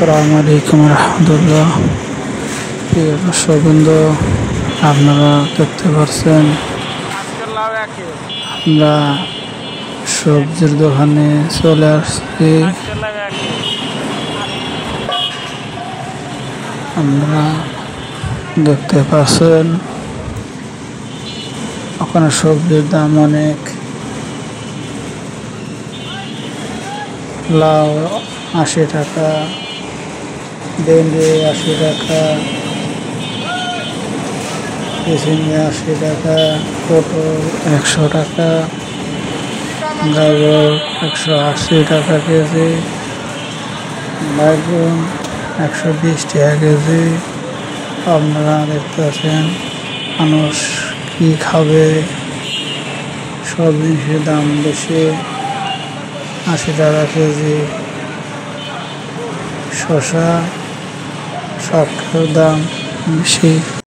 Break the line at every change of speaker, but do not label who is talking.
আসসালামু আলাইকুম রহমতুল্লাহ। প্রিয় দর্শকবৃন্দ, আপনারা দেখতে পাচ্ছেন আমরা সবজির দোকানে চলে আসছি। আমরা দেখতে পাচ্ছেন ওখানে সবজির দাম অনেক। লাউ ৮০ টাকা, ভেন্ডি ৮০ টাকা, ঝিঙে ৮০ টাকা, পটল ১০০ টাকা, গাজর ১৮০ টাকা কেজি, বেগুন ১২০ টাকা কেজি। আপনারা দেখতে পাচ্ছেন মানুষ কি খাবে, সব জিনিসের দাম বেশি। ৮০ টাকা কেজি শসা, সব কিছুর দাম বেশি।